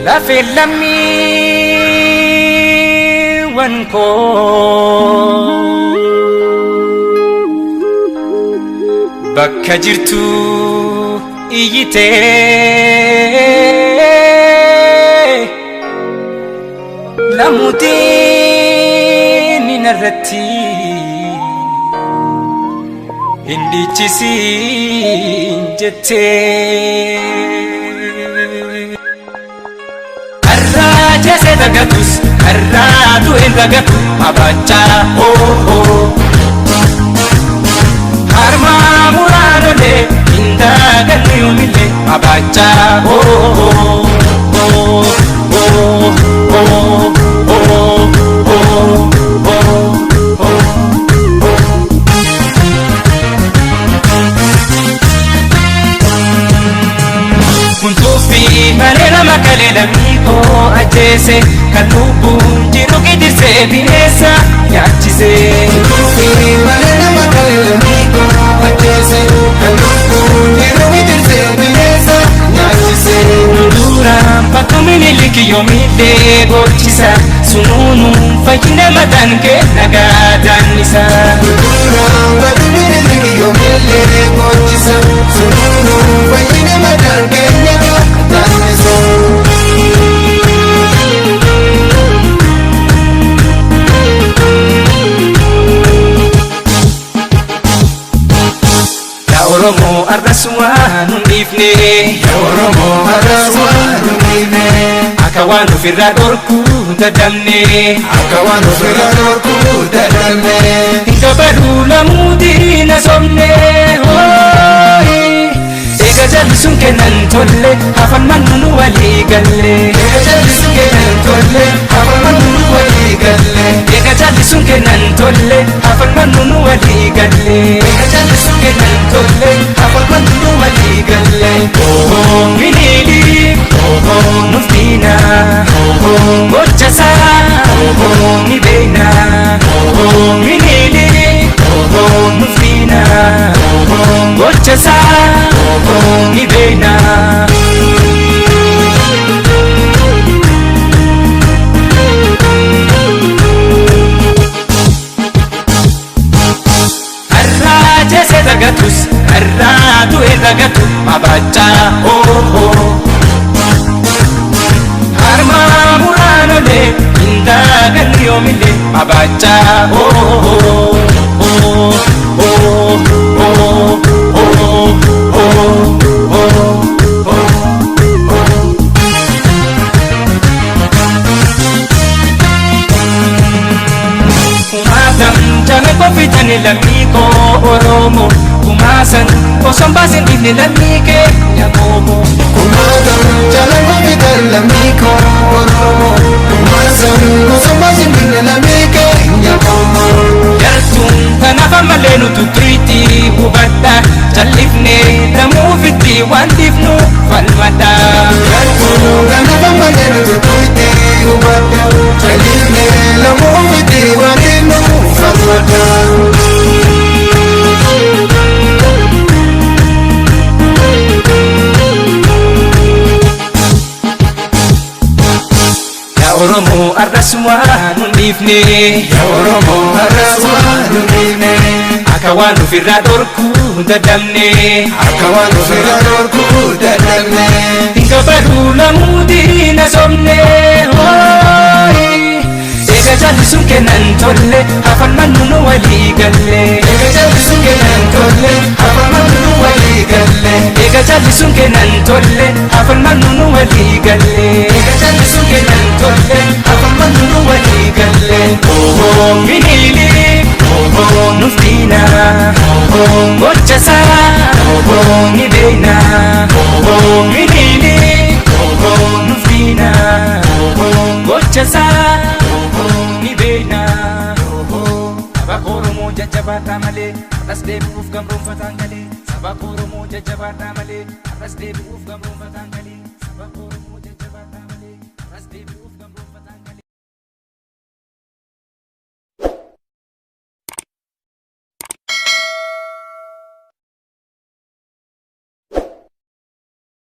La filami wanko bakka jirtu iyite lamutiin narratti indichisiin jette arraja se dagatus arratu endagatu abacha harma muradole indagan yumile abacha Manera makale lamiko ajese kanubun jiru kidirse binesa yachise manera makale lamiko ajese kanubun jiru kidirse binesa yachise duram patumini likiyomide gochisa sununu fakina matan ke nagadanisa duram patumini likiyomide gochisa sununu fakina matan ke Oromo arrasuan unifne Oromo arrasuan unifne Akawan ufirra dorku dadamne Akawan ufirra dorku dadamne Kabaru lamudi nasomne Ega jallisun kenan tolle hafan mannu wali galle Ega jallisun kenan tolle hafan mannu wali galle Ega jallisun kenan tolle hafan mannu wali galle Ega jallisun kenan tolle hafan mannu wali galle minili nuftina gochasa ni beina minili nuftina gochasa ni beina arraja se dagatus arratu edagatu abacha harma muranole indagan yomile abacha Kopitani lamiko oromo kumasan kosong basin ini lamike yamomo kumasan jalan kopitani lamiko oromo kumasan kosong basin ini lamike yamomo yartun tanafa malenu tutriti hubata jalifne damu fiti wandifnu falmata yartun tanafa malenu tutriti hubata jalifne damu fiti wandifnu falmata Oromo arrasuan unifne Ya Oromo arrasuan unifne Akawan ufirra dorku dadamne Akawan ufirra dorku dadamne Kabaru lamudi nasomne Ega jallisun kenan tolle hafan mannu wali galle Ega jallisun kenan tolle hafan mannu wali galle Ega jallisun kenan tolle hafan mannu wali galle Ega jallisun kenan tolle hafan mannu wali galle minili nuftina gochasa ni beina minili nuftina gochasa Sabak Oromo jajjabaadhaa malee har'as deebi'uuf gamroonfataan galee Sabak Oromo jajjabaadhaa malee har'as deebi'uuf gamroonfataan